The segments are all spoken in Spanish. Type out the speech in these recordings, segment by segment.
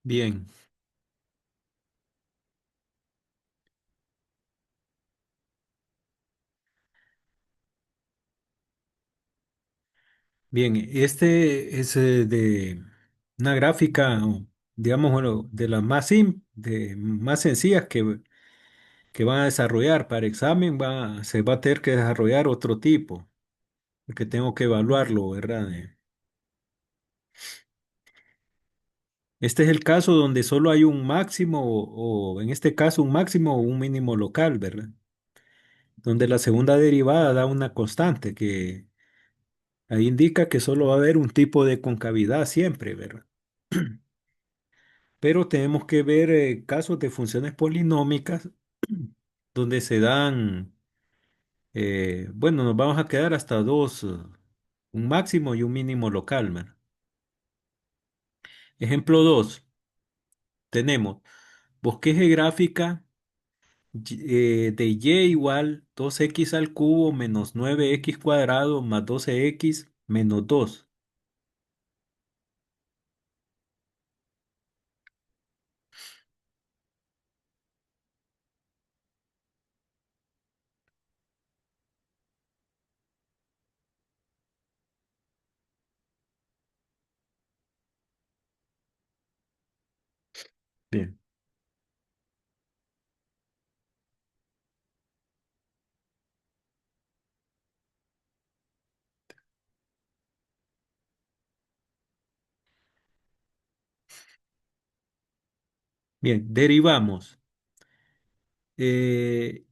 Bien, bien. Este es de una gráfica, digamos, bueno, de las más sencillas que van a desarrollar. Para examen se va a tener que desarrollar otro tipo, porque tengo que evaluarlo, ¿verdad? Este es el caso donde solo hay un máximo, o en este caso un máximo o un mínimo local, ¿verdad? Donde la segunda derivada da una constante, que ahí indica que solo va a haber un tipo de concavidad siempre, ¿verdad? Pero tenemos que ver casos de funciones polinómicas donde se dan, bueno, nos vamos a quedar hasta dos, un máximo y un mínimo local, ¿verdad? Ejemplo 2, tenemos bosqueje gráfica de y igual 2x al cubo menos 9x cuadrado más 12x menos 2. Bien, bien, derivamos. eh,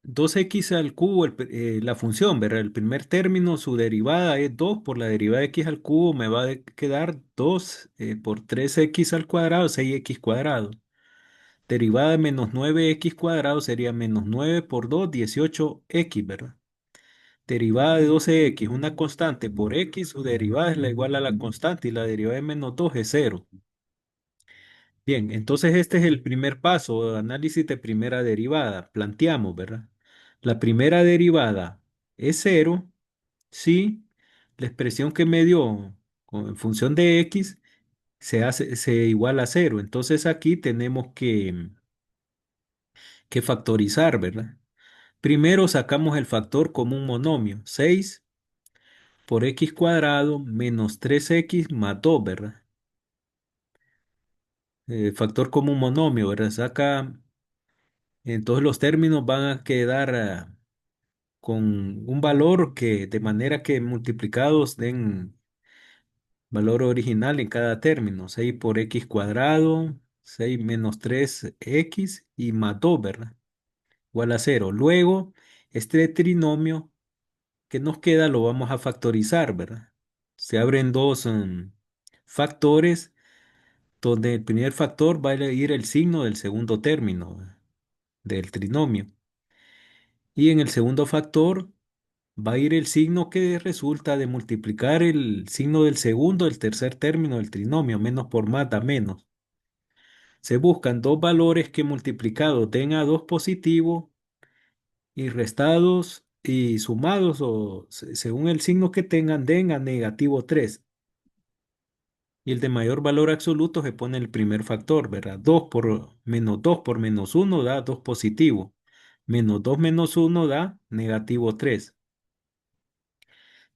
2x al cubo, la función, ¿verdad? El primer término, su derivada es 2 por la derivada de x al cubo, me va a quedar 2 por 3x al cuadrado, 6x cuadrado. Derivada de menos 9x cuadrado sería menos 9 por 2 18x, ¿verdad? Derivada de 12x, una constante por x, su derivada es la igual a la constante y la derivada de menos 2 es cero. Bien, entonces este es el primer paso, análisis de primera derivada. Planteamos, ¿verdad? La primera derivada es cero si la expresión que me dio en función de x se iguala a cero. Entonces aquí tenemos que factorizar, ¿verdad? Primero sacamos el factor como un monomio, 6 por x cuadrado menos 3x más 2, ¿verdad? Factor como un monomio, ¿verdad? Entonces los términos van a quedar con un valor que de manera que multiplicados den valor original en cada término, 6 por x cuadrado, 6 menos 3x y más 2, ¿verdad? Igual a cero. Luego, este trinomio que nos queda lo vamos a factorizar, ¿verdad? Se abren dos factores donde el primer factor va a ir el signo del segundo término, ¿verdad? Del trinomio. Y en el segundo factor va a ir el signo que resulta de multiplicar el signo del segundo, del tercer término del trinomio, menos por más da menos. Se buscan dos valores que multiplicados den a 2 positivo y restados y sumados o según el signo que tengan den a negativo 3. Y el de mayor valor absoluto se pone el primer factor, ¿verdad? 2 por menos uno da 2 positivo. Menos 2 menos uno da negativo 3.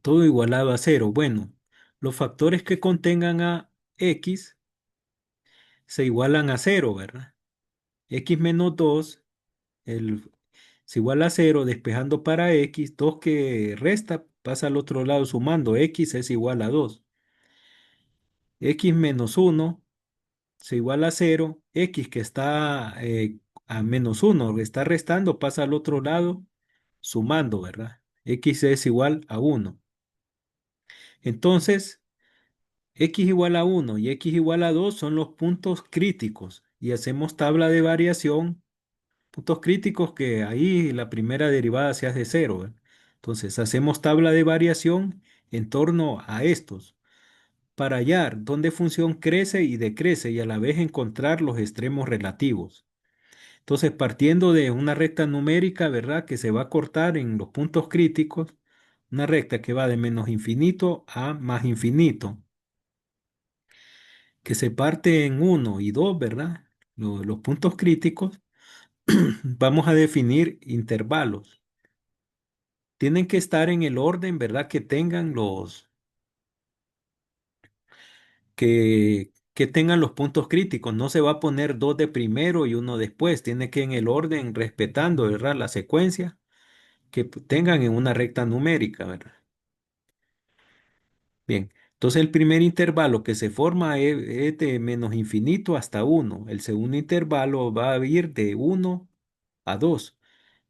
Todo igualado a cero. Bueno, los factores que contengan a x se igualan a cero, ¿verdad? X menos 2 el, se iguala a cero, despejando para x, 2 que resta pasa al otro lado sumando, x es igual a 2. X menos uno se iguala a cero, x que está a menos uno que está restando pasa al otro lado sumando, ¿verdad? X es igual a uno. Entonces, x igual a uno y x igual a 2 son los puntos críticos y hacemos tabla de variación, puntos críticos que ahí la primera derivada se hace cero, ¿verdad? Entonces hacemos tabla de variación en torno a estos para hallar dónde función crece y decrece y a la vez encontrar los extremos relativos. Entonces, partiendo de una recta numérica, ¿verdad? Que se va a cortar en los puntos críticos, una recta que va de menos infinito a más infinito. que se parte en uno y 2, ¿verdad? Los puntos críticos, vamos a definir intervalos. Tienen que estar en el orden, ¿verdad? Que tengan que tengan los puntos críticos. No se va a poner dos de primero y uno después. Tiene que en el orden, respetando, ¿verdad? La secuencia, que tengan en una recta numérica, ¿verdad? Bien. Entonces el primer intervalo que se forma es de menos infinito hasta uno. El segundo intervalo va a ir de uno a 2.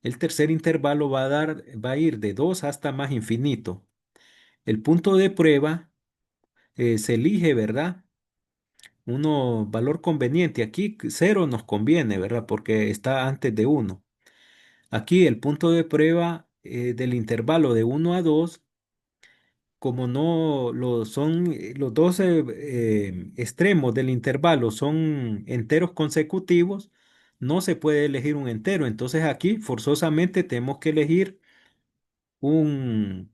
El tercer intervalo va a ir de 2 hasta más infinito. El punto de prueba se elige, ¿verdad? Uno valor conveniente. Aquí cero nos conviene, ¿verdad? Porque está antes de uno. Aquí el punto de prueba del intervalo de uno a 2, como no lo son los dos extremos del intervalo son enteros consecutivos, no se puede elegir un entero. Entonces aquí forzosamente tenemos que elegir un,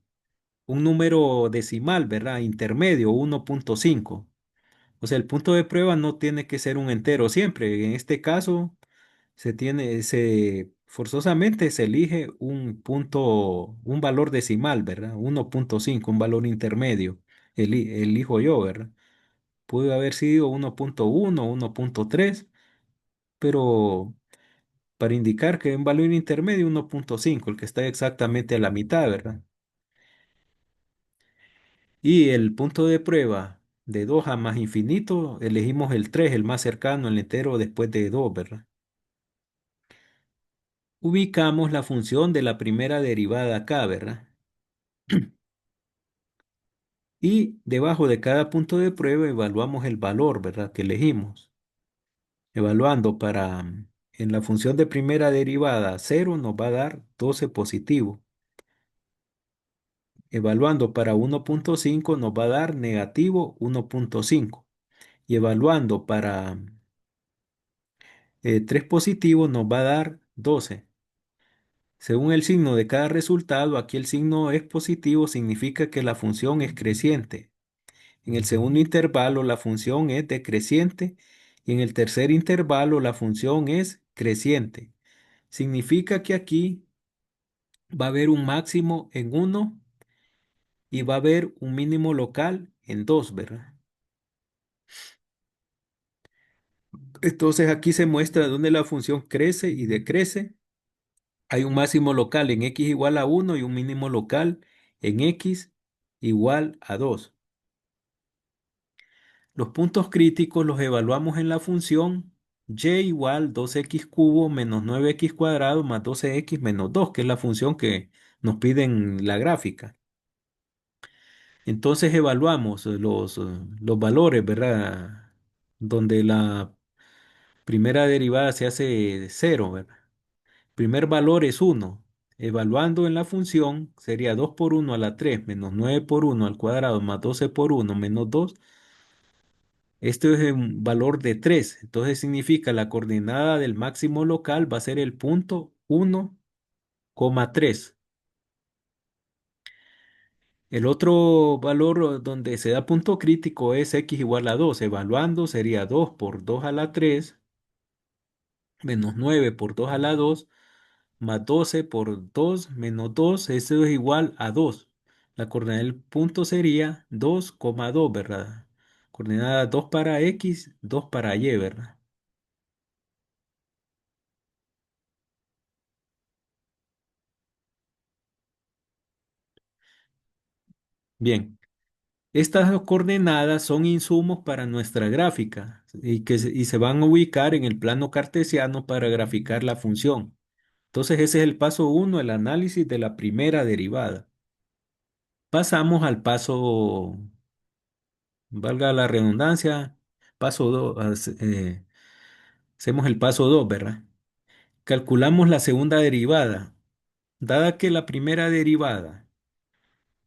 un número decimal, ¿verdad? Intermedio, 1.5. O sea, el punto de prueba no tiene que ser un entero siempre. En este caso, forzosamente se elige un punto, un valor decimal, ¿verdad? 1.5, un valor intermedio. Elijo yo, ¿verdad? Puede haber sido 1.1, 1.3, pero para indicar que un valor intermedio, 1.5, el que está exactamente a la mitad, ¿verdad? Y el punto de prueba de 2 a más infinito, elegimos el 3, el más cercano, el entero después de 2, ¿verdad? Ubicamos la función de la primera derivada acá, ¿verdad? Y debajo de cada punto de prueba evaluamos el valor, ¿verdad? Que elegimos. Evaluando en la función de primera derivada 0 nos va a dar 12 positivo. Evaluando para 1.5 nos va a dar negativo 1.5. Y evaluando para 3 positivo nos va a dar 12. Según el signo de cada resultado, aquí el signo es positivo, significa que la función es creciente. En el segundo intervalo la función es decreciente y en el tercer intervalo la función es creciente. Significa que aquí va a haber un máximo en uno y va a haber un mínimo local en 2, ¿verdad? Entonces aquí se muestra dónde la función crece y decrece. Hay un máximo local en x igual a 1 y un mínimo local en x igual a 2. Los puntos críticos los evaluamos en la función y igual 2x cubo menos 9x cuadrado más 12x menos 2, que es la función que nos pide en la gráfica. Entonces evaluamos los valores, ¿verdad? Donde la primera derivada se hace cero, ¿verdad? Primer valor es uno. Evaluando en la función sería 2 por 1 a la 3 menos 9 por 1 al cuadrado más 12 por 1 menos 2. Esto es un valor de 3. Entonces significa la coordenada del máximo local va a ser el punto 1,3. El otro valor donde se da punto crítico es x igual a 2. Evaluando sería 2 por 2 a la 3 menos 9 por 2 a la 2 más 12 por 2 menos 2. Eso es igual a 2. La coordenada del punto sería 2,2, ¿verdad? Coordenada 2 para x, 2 para y, ¿verdad? Bien. Estas coordenadas son insumos para nuestra gráfica y se van a ubicar en el plano cartesiano para graficar la función. Entonces ese es el paso uno, el análisis de la primera derivada. Pasamos al paso, valga la redundancia, paso 2, hacemos el paso 2, ¿verdad? Calculamos la segunda derivada. Dada que la primera derivada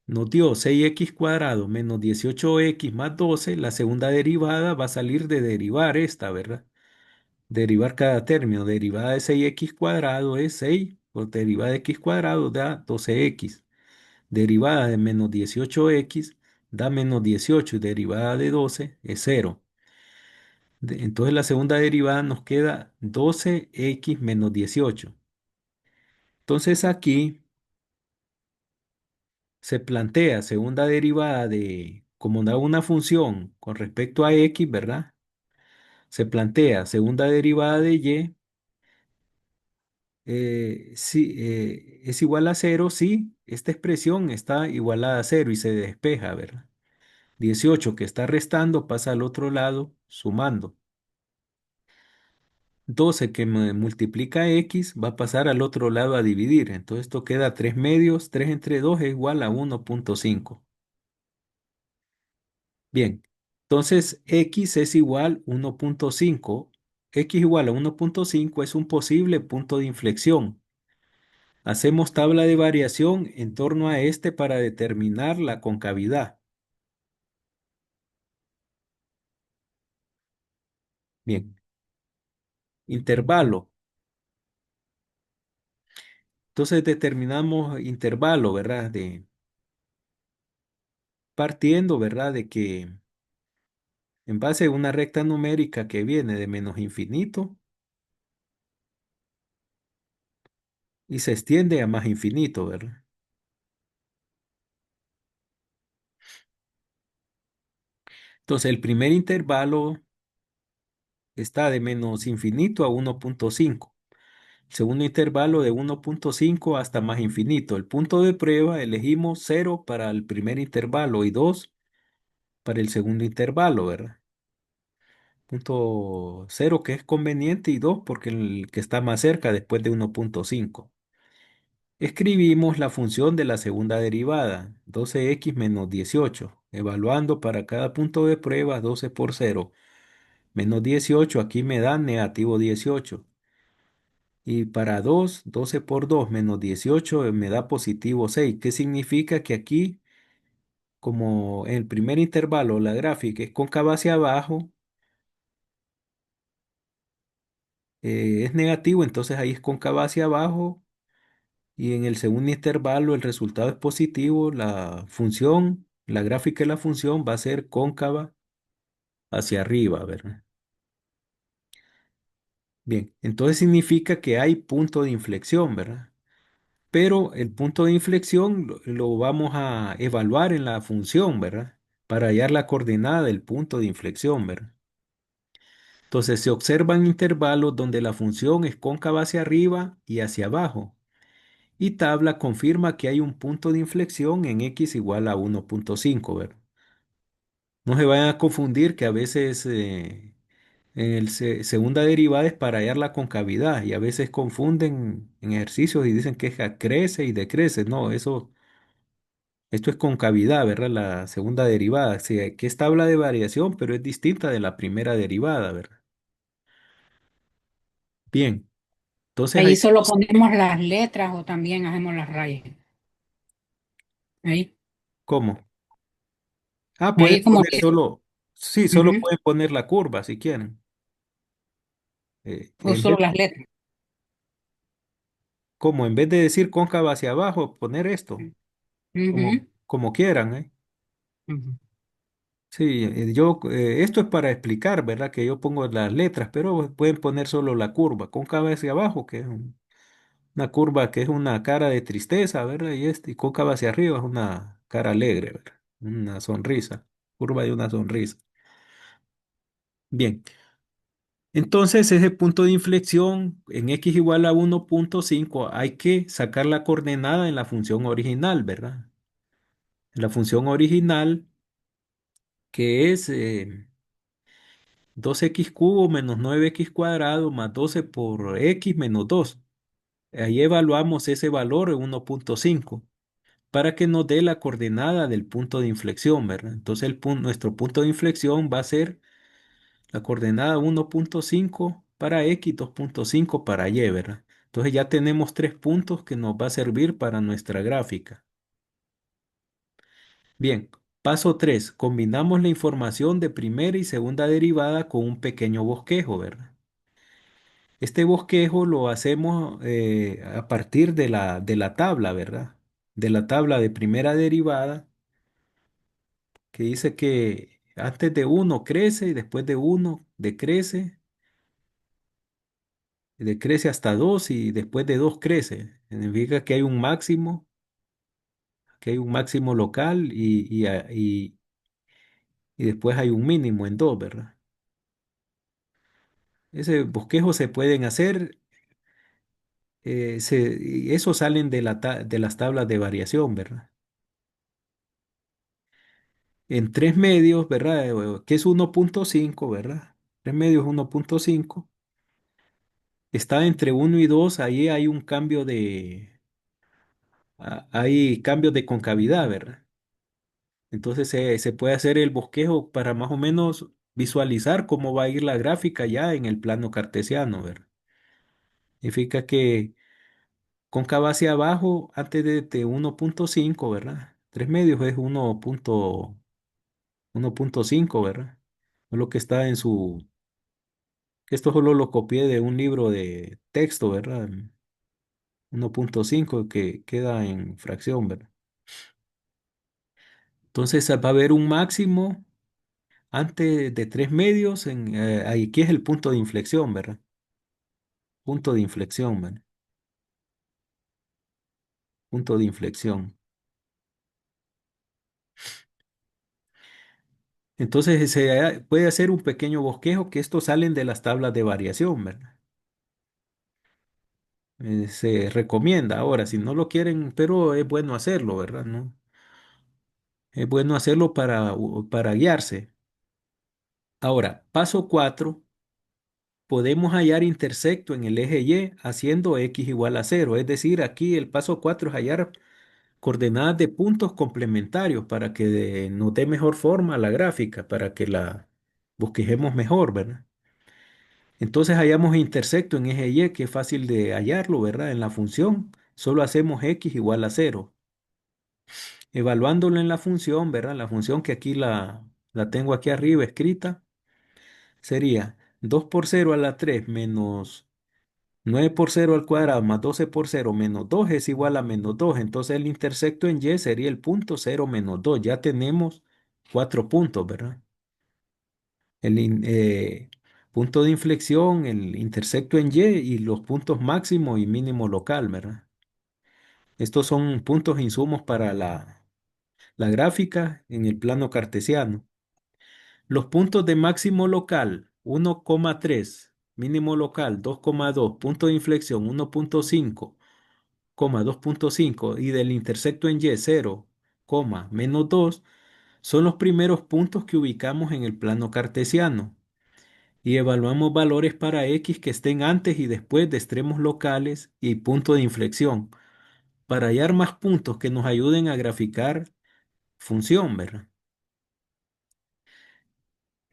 nos dio 6x cuadrado menos 18x más 12, la segunda derivada va a salir de derivar esta, ¿verdad? Derivar cada término. Derivada de 6x cuadrado es 6, por derivada de x cuadrado da 12x. Derivada de menos 18x da menos 18 y derivada de 12 es 0. Entonces la segunda derivada nos queda 12x menos 18. Entonces aquí se plantea segunda derivada de, como da una función con respecto a x, ¿verdad? Se plantea segunda derivada de y, si, es igual a cero si esta expresión está igualada a cero y se despeja, ¿verdad? 18 que está restando pasa al otro lado sumando. 12 que me multiplica x va a pasar al otro lado a dividir. Entonces esto queda 3 medios. 3 entre 2 es igual a 1,5. Bien, entonces x es igual a 1,5. X igual a 1,5 es un posible punto de inflexión. Hacemos tabla de variación en torno a este para determinar la concavidad. Bien, intervalo. Entonces determinamos intervalo, ¿verdad? Partiendo, ¿verdad? De que en base a una recta numérica que viene de menos infinito y se extiende a más infinito, ¿verdad? Entonces el primer intervalo está de menos infinito a 1,5. El segundo intervalo de 1,5 hasta más infinito. El punto de prueba elegimos 0 para el primer intervalo y 2 para el segundo intervalo, ¿verdad? Punto 0 que es conveniente y 2 porque el que está más cerca después de 1,5. Escribimos la función de la segunda derivada, 12x menos 18, evaluando para cada punto de prueba 12 por 0, menos 18, aquí me da negativo 18. Y para 2, 12 por 2 menos 18 me da positivo 6. ¿Qué significa? Que aquí, como en el primer intervalo la gráfica es cóncava hacia abajo, es negativo, entonces ahí es cóncava hacia abajo. Y en el segundo intervalo el resultado es positivo. La función, la gráfica de la función va a ser cóncava hacia arriba, ¿verdad? Bien, entonces significa que hay punto de inflexión, ¿verdad? Pero el punto de inflexión lo vamos a evaluar en la función, ¿verdad? Para hallar la coordenada del punto de inflexión, ¿verdad? Entonces se observan intervalos donde la función es cóncava hacia arriba y hacia abajo. Y tabla confirma que hay un punto de inflexión en x igual a 1,5, ¿verdad? No se vayan a confundir que a veces en el segunda derivada es para hallar la concavidad y a veces confunden en ejercicios y dicen que crece y decrece. No, esto es concavidad, ¿verdad? La segunda derivada. Sí, que es tabla de variación, pero es distinta de la primera derivada, ¿verdad? Bien, entonces Ahí ahí, solo ponemos las letras o también hacemos las rayas. Ahí, ¿cómo? Ah, pueden ahí como poner que, solo, sí, solo ujú, pueden poner la curva si quieren. o En solo vez, las letras. como en vez de decir cóncava hacia abajo, poner esto, Ujú, como quieran, ¿eh? ujú. Sí, esto es para explicar, ¿verdad? Que yo pongo las letras, pero pueden poner solo la curva, cóncava hacia abajo, que es una curva que es una cara de tristeza, ¿verdad? Y cóncava hacia arriba es una cara alegre, ¿verdad? Una sonrisa, curva de una sonrisa. Bien, entonces ese punto de inflexión en x igual a 1,5 hay que sacar la coordenada en la función original, ¿verdad? En la función original que es 2x cubo menos 9x cuadrado más 12 por x menos 2. Ahí evaluamos ese valor en 1,5 para que nos dé la coordenada del punto de inflexión, ¿verdad? Entonces nuestro punto de inflexión va a ser la coordenada 1,5 para x, 2,5 para y, ¿verdad? Entonces ya tenemos 3 puntos que nos va a servir para nuestra gráfica. Bien, paso 3. Combinamos la información de primera y segunda derivada con un pequeño bosquejo, ¿verdad? Este bosquejo lo hacemos a partir de la tabla, ¿verdad? De la tabla de primera derivada, que dice que Antes de uno crece y después de uno decrece, decrece hasta 2 y después de 2 crece. Significa que hay un máximo local y después hay un mínimo en 2, ¿verdad? Ese bosquejo se pueden hacer, y esos salen de las tablas de variación, ¿verdad? En 3 medios, ¿verdad? Que es 1.5, ¿verdad? 3 medios es 1.5. Está entre uno y 2, ahí hay un cambio hay cambios de concavidad, ¿verdad? Entonces se puede hacer el bosquejo para más o menos visualizar cómo va a ir la gráfica ya en el plano cartesiano, ¿verdad? Significa que cóncava hacia abajo antes de 1.5, ¿verdad? 3 medios es 1.5, ¿verdad? Es lo que está en su... Esto solo lo copié de un libro de texto, ¿verdad? 1.5 que queda en fracción, ¿verdad? Entonces va a haber un máximo antes de 3 medios, aquí es el punto de inflexión, ¿verdad? Punto de inflexión, ¿verdad? Punto de inflexión. Entonces puede hacer un pequeño bosquejo que estos salen de las tablas de variación, ¿verdad? Se recomienda. Ahora, si no lo quieren, pero es bueno hacerlo, ¿verdad? ¿No? Es bueno hacerlo para guiarse. Ahora, paso 4, podemos hallar intersecto en el eje Y haciendo x igual a 0. Es decir, aquí el paso 4 es hallar coordenadas de puntos complementarios para que nos dé mejor forma la gráfica, para que la bosquejemos mejor, ¿verdad? Entonces hallamos intersecto en eje Y, que es fácil de hallarlo, ¿verdad? En la función, solo hacemos x igual a 0. Evaluándolo en la función, ¿verdad? La función que aquí la tengo aquí arriba escrita, sería 2 por 0 a la 3 menos 9 por 0 al cuadrado más 12 por 0 menos 2 es igual a menos 2. Entonces el intersecto en Y sería el punto 0 menos 2. Ya tenemos 4 puntos, ¿verdad? El punto de inflexión, el intersecto en y los puntos máximo y mínimo local, ¿verdad? Estos son puntos insumos para la gráfica en el plano cartesiano. Los puntos de máximo local, 1,3, mínimo local, 2,2, punto de inflexión, 1,5, 2,5 y del intersecto en Y, 0, menos 2, son los primeros puntos que ubicamos en el plano cartesiano y evaluamos valores para X que estén antes y después de extremos locales y punto de inflexión para hallar más puntos que nos ayuden a graficar función, ¿verdad?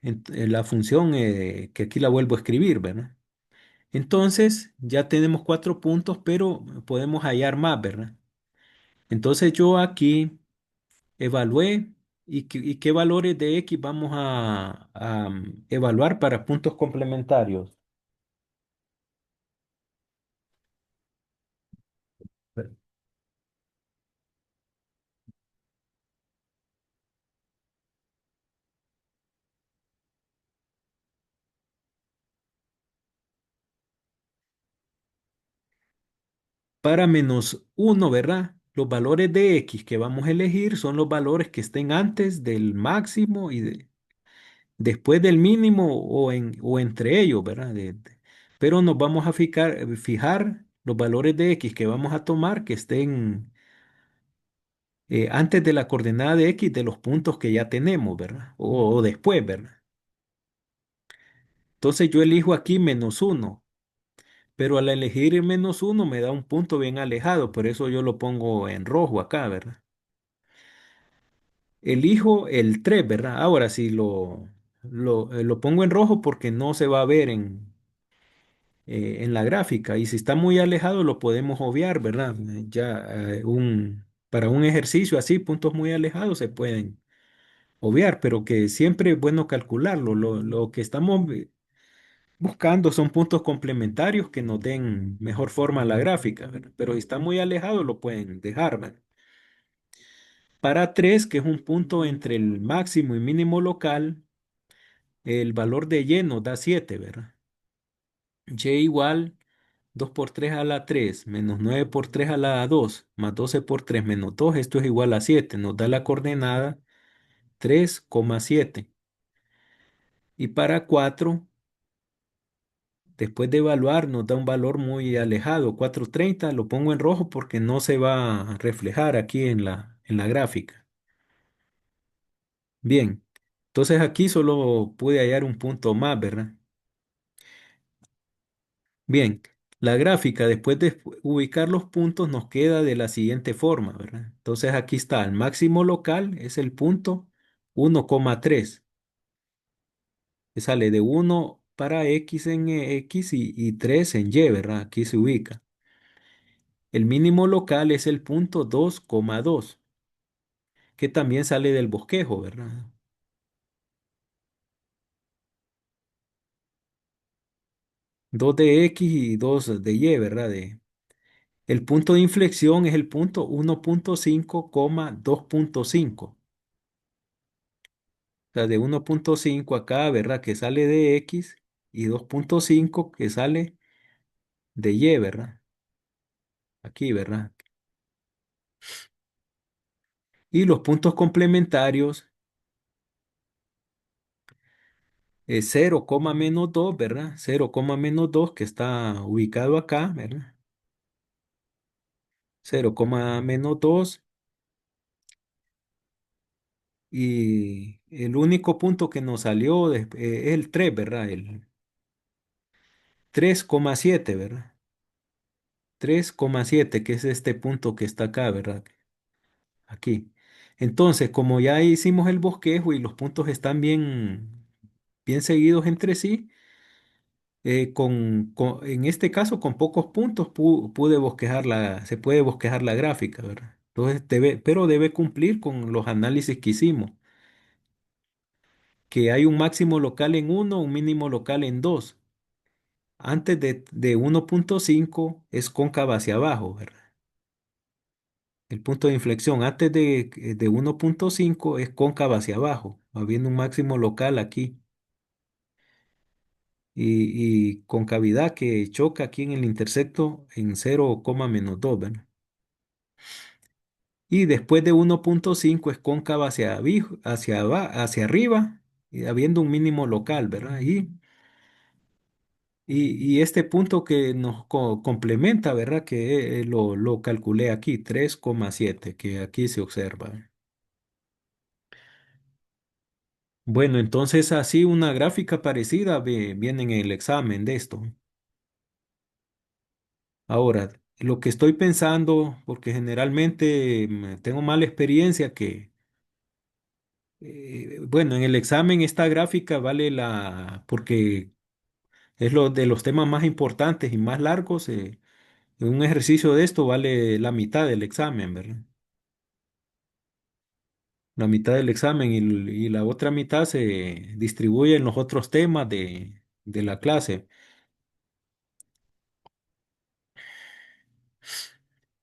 La función que aquí la vuelvo a escribir, ¿verdad? Entonces ya tenemos 4 puntos, pero podemos hallar más, ¿verdad? Entonces yo aquí evalué y qué valores de X vamos a evaluar para puntos complementarios. Para menos uno, ¿verdad? Los valores de X que vamos a elegir son los valores que estén antes del máximo y después del mínimo o entre ellos, ¿verdad? Pero nos vamos a fijar los valores de X que vamos a tomar que estén antes de la coordenada de X de los puntos que ya tenemos, ¿verdad? O después, ¿verdad? Entonces yo elijo aquí menos uno, pero al elegir el menos uno me da un punto bien alejado, por eso yo lo pongo en rojo acá, ¿verdad? Elijo el 3, ¿verdad? Ahora sí lo pongo en rojo porque no se va a ver en la gráfica. Y si está muy alejado lo podemos obviar, ¿verdad? Ya para un ejercicio así, puntos muy alejados se pueden obviar, pero que siempre es bueno calcularlo. Lo que estamos buscando son puntos complementarios que nos den mejor forma a la gráfica, ¿verdad? Pero si está muy alejado lo pueden dejar, ¿verdad? Para 3, que es un punto entre el máximo y mínimo local, el valor de y nos da 7, ¿verdad? Y igual 2 por 3 a la 3 menos 9 por 3 a la 2 más 12 por 3 menos 2, esto es igual a 7. Nos da la coordenada 3,7. Y para 4, después de evaluar, nos da un valor muy alejado, 4,30. Lo pongo en rojo porque no se va a reflejar aquí en la gráfica. Bien, entonces aquí solo pude hallar un punto más, ¿verdad? Bien, la gráfica después de ubicar los puntos nos queda de la siguiente forma, ¿verdad? Entonces aquí está, el máximo local es el punto 1,3, que sale de 1 para X en X y 3 en Y, ¿verdad? Aquí se ubica. El mínimo local es el punto 2,2, que también sale del bosquejo, ¿verdad? 2 de X y 2 de Y, ¿verdad? El punto de inflexión es el punto 1,5, 2,5. O sea, de 1,5 acá, ¿verdad? Que sale de X y 2,5 que sale de Y, ¿verdad? Aquí, ¿verdad? Y los puntos complementarios es 0, menos 2, ¿verdad? 0, menos 2 que está ubicado acá, ¿verdad? 0, menos 2 y el único punto que nos salió es el 3, ¿verdad? El 3,7, ¿verdad? 3,7 que es este punto que está acá, ¿verdad? Aquí. Entonces, como ya hicimos el bosquejo y los puntos están bien seguidos entre sí, en este caso con pocos puntos pude bosquejar se puede bosquejar la gráfica, ¿verdad? Entonces pero debe cumplir con los análisis que hicimos, que hay un máximo local en uno, un mínimo local en 2. Antes de 1,5 es cóncava hacia abajo, ¿verdad? El punto de inflexión antes de 1,5 es cóncava hacia abajo, habiendo un máximo local aquí y concavidad que choca aquí en el intersecto en 0, menos 2, ¿verdad? Y después de 1,5 es cóncava hacia arriba, y habiendo un mínimo local, ¿verdad? Y este punto que nos complementa, ¿verdad? Que lo calculé aquí, 3,7 que aquí se observa. Bueno, entonces así una gráfica parecida viene en el examen de esto. Ahora, lo que estoy pensando, porque generalmente tengo mala experiencia bueno, en el examen esta gráfica vale porque es lo de los temas más importantes y más largos, un ejercicio de esto vale la mitad del examen, ¿verdad? La mitad del examen y la otra mitad se distribuye en los otros temas de la clase.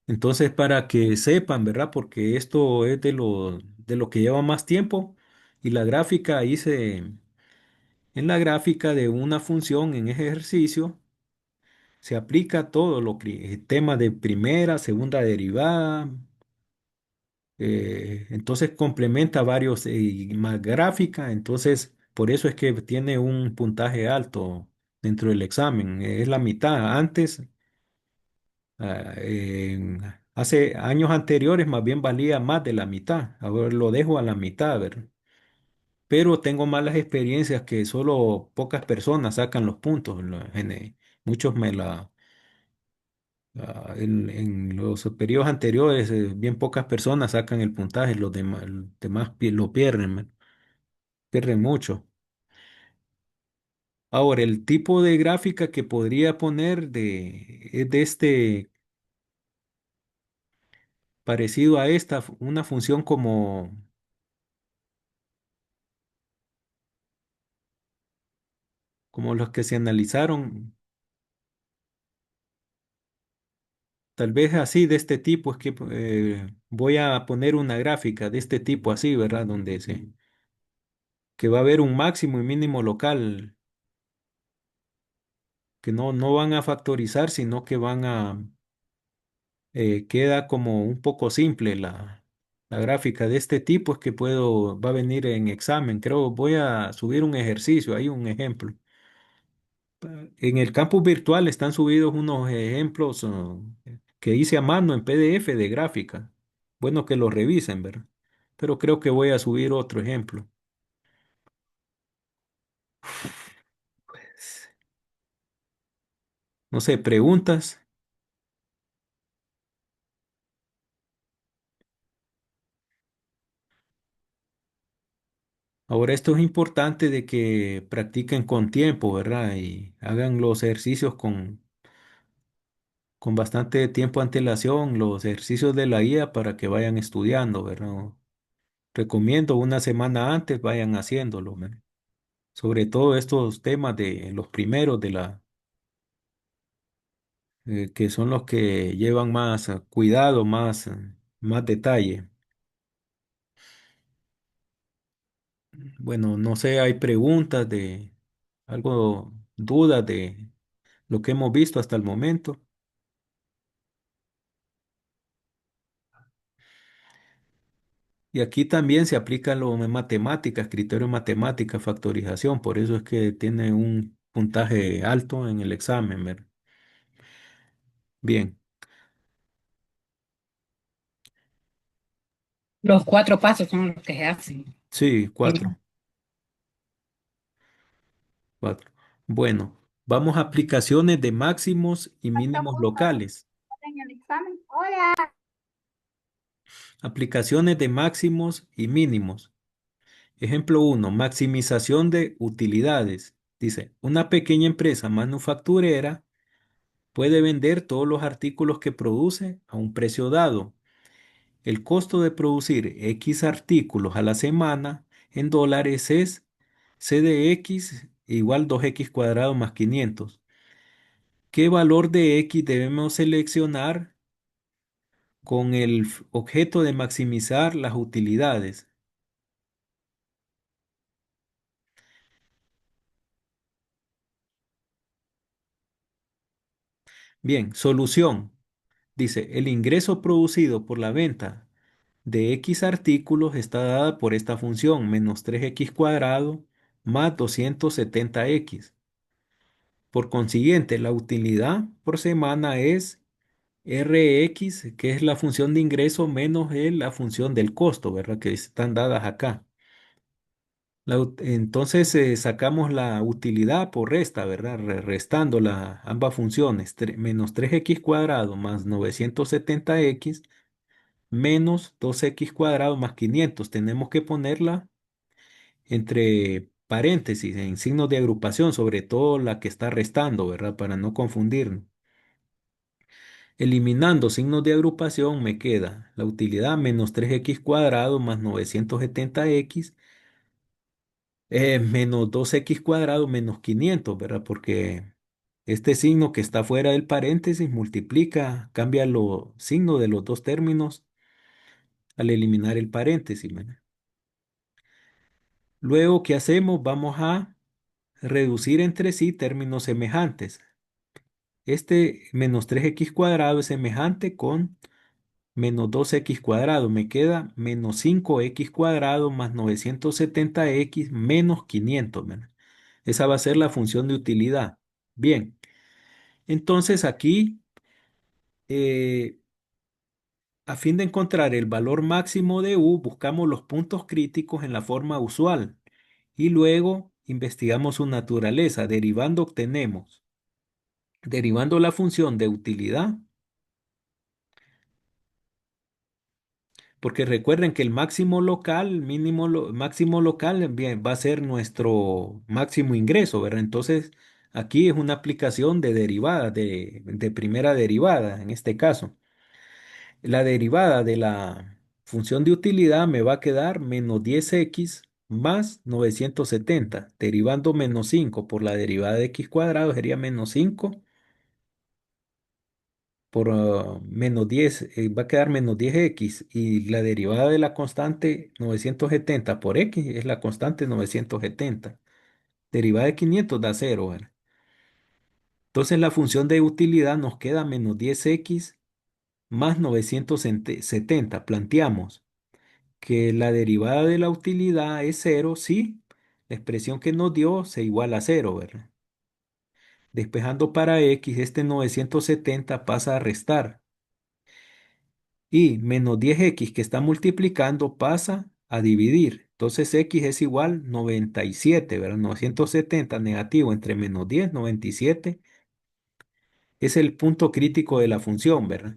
Entonces, para que sepan, ¿verdad? Porque esto es de lo que lleva más tiempo y la gráfica en la gráfica de una función en ese ejercicio se aplica todo tema de primera, segunda derivada, entonces complementa varios más gráfica, entonces por eso es que tiene un puntaje alto dentro del examen, es la mitad. Antes hace años anteriores más bien valía más de la mitad. Ahora lo dejo a la mitad, ¿verdad? Pero tengo malas experiencias que solo pocas personas sacan los puntos. Muchos en los periodos anteriores, bien pocas personas sacan el puntaje, los demás lo pierden, pierden mucho. Ahora, el tipo de gráfica que podría poner es de parecido a esta, una función como los que se analizaron. Tal vez así de este tipo es que voy a poner una gráfica de este tipo así, ¿verdad? Donde que va a haber un máximo y mínimo local que no van a factorizar, sino que queda como un poco simple la gráfica de este tipo, es que va a venir en examen. Creo, voy a subir un ejercicio, hay un ejemplo. En el campus virtual están subidos unos ejemplos que hice a mano en PDF de gráfica. Bueno, que los revisen, ¿verdad? Pero creo que voy a subir otro ejemplo. No sé, preguntas. Ahora esto es importante de que practiquen con tiempo, ¿verdad? Y hagan los ejercicios con bastante tiempo de antelación, los ejercicios de la guía para que vayan estudiando, ¿verdad? Recomiendo una semana antes vayan haciéndolo, ¿verdad? Sobre todo estos temas de los primeros que son los que llevan más cuidado, más detalle. Bueno, no sé, hay preguntas de algo, dudas de lo que hemos visto hasta el momento. Y aquí también se aplican lo de matemáticas, criterios de matemáticas, factorización, por eso es que tiene un puntaje alto en el examen, ¿verdad? Bien, Los 4 pasos son los que se hacen. sí, En- cuatro. Bueno, vamos a aplicaciones de máximos y mínimos locales. en el examen. Hola. Aplicaciones de máximos y mínimos. Ejemplo uno, maximización de utilidades. Dice, una pequeña empresa manufacturera puede vender todos los artículos que produce a un precio dado. El costo de producir X artículos a la semana en dólares es C de X igual 2X cuadrado más 500. ¿Qué valor de X debemos seleccionar con el objeto de maximizar las utilidades? Bien, solución. Dice, el ingreso producido por la venta de X artículos está dada por esta función, menos 3X cuadrado más 270X. Por consiguiente, la utilidad por semana es Rx, que es la función de ingreso menos la función del costo, ¿verdad? Que están dadas acá. Entonces sacamos la utilidad por resta, ¿verdad? Restando ambas funciones, menos 3x cuadrado más 970x menos 2x cuadrado más 500. Tenemos que ponerla entre paréntesis, en signos de agrupación, sobre todo la que está restando, ¿verdad? Para no confundirnos. Eliminando signos de agrupación me queda la utilidad menos 3x cuadrado más 970x menos 2x cuadrado menos 500, ¿verdad? Porque este signo que está fuera del paréntesis multiplica, cambia los signos de los dos términos al eliminar el paréntesis, ¿verdad? Luego, ¿qué hacemos? Vamos a reducir entre sí términos semejantes. Este menos 3x cuadrado es semejante con menos 2x cuadrado. Me queda menos 5x cuadrado más 970x menos 500, ¿verdad? Esa va a ser la función de utilidad. Bien, entonces aquí, eh, a fin de encontrar el valor máximo de u, buscamos los puntos críticos en la forma usual y luego investigamos su naturaleza. Derivando obtenemos, derivando la función de utilidad. Porque recuerden que el máximo local, máximo local, bien, va a ser nuestro máximo ingreso, ¿verdad? Entonces, aquí es una aplicación de derivada, de primera derivada, en este caso. La derivada de la función de utilidad me va a quedar menos 10x más 970. Derivando menos 5 por la derivada de x cuadrado sería menos 5 por menos 10 va a quedar menos 10x y la derivada de la constante 970 por x es la constante 970. Derivada de 500 da cero, ¿verdad? Entonces la función de utilidad nos queda menos 10x más 970. Planteamos que la derivada de la utilidad es cero si la expresión que nos dio se iguala a cero, ¿verdad? Despejando para x, este 970 pasa a restar y menos 10x que está multiplicando pasa a dividir. Entonces x es igual 97, ¿verdad? 970 negativo entre menos 10, 97 es el punto crítico de la función, ¿verdad?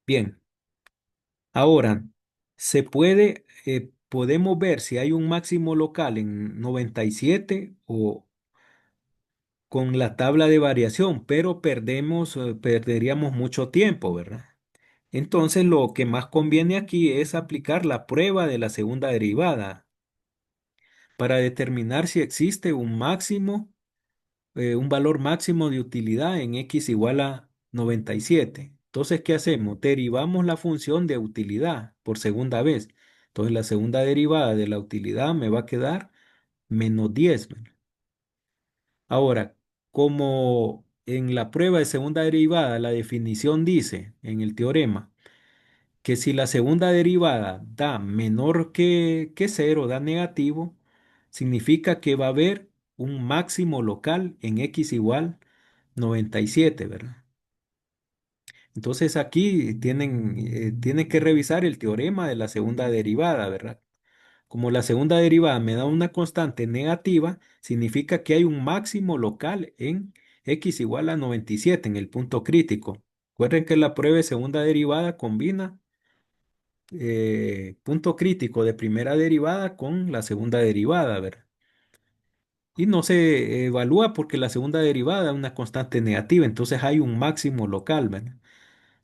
Bien, ahora podemos ver si hay un máximo local en 97 o con la tabla de variación, pero perderíamos mucho tiempo, ¿verdad? Entonces lo que más conviene aquí es aplicar la prueba de la segunda derivada para determinar si existe un valor máximo de utilidad en x igual a 97. Entonces, ¿qué hacemos? Derivamos la función de utilidad por segunda vez. Entonces, la segunda derivada de la utilidad me va a quedar menos 10. Ahora, como en la prueba de segunda derivada, la definición dice en el teorema que si la segunda derivada da menor que cero, da negativo, significa que va a haber un máximo local en x igual 97, ¿verdad? Entonces aquí tienen que revisar el teorema de la segunda derivada, ¿verdad? Como la segunda derivada me da una constante negativa, significa que hay un máximo local en x igual a 97 en el punto crítico. Recuerden que la prueba de segunda derivada combina punto crítico de primera derivada con la segunda derivada, ¿verdad? Y no se evalúa porque la segunda derivada es una constante negativa, entonces hay un máximo local, ¿verdad?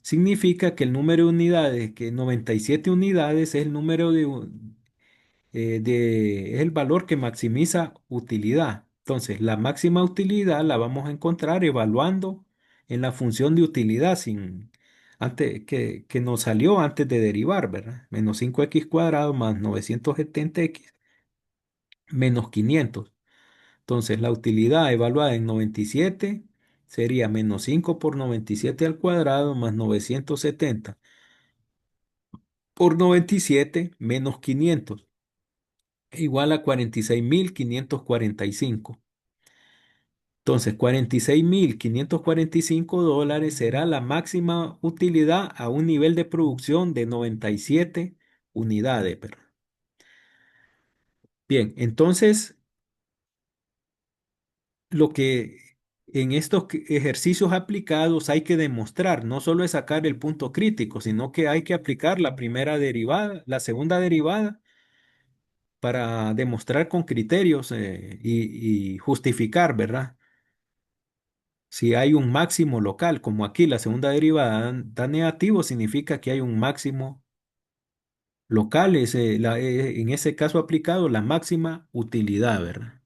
Significa que el número de unidades, que 97 unidades es el número es el valor que maximiza utilidad. Entonces, la máxima utilidad la vamos a encontrar evaluando en la función de utilidad que nos salió antes de derivar, ¿verdad? Menos 5x cuadrado más 970x menos 500. Entonces, la utilidad evaluada en 97 sería menos 5 por 97 al cuadrado más 970 por 97 menos 500 igual a 46.545. Entonces, $46.545 será la máxima utilidad a un nivel de producción de 97 unidades. Bien, entonces lo que en estos ejercicios aplicados hay que demostrar, no solo es sacar el punto crítico, sino que hay que aplicar la primera derivada, la segunda derivada, para demostrar con criterios y justificar, ¿verdad? Si hay un máximo local, como aquí la segunda derivada da negativo, significa que hay un máximo local, en ese caso aplicado la máxima utilidad, ¿verdad?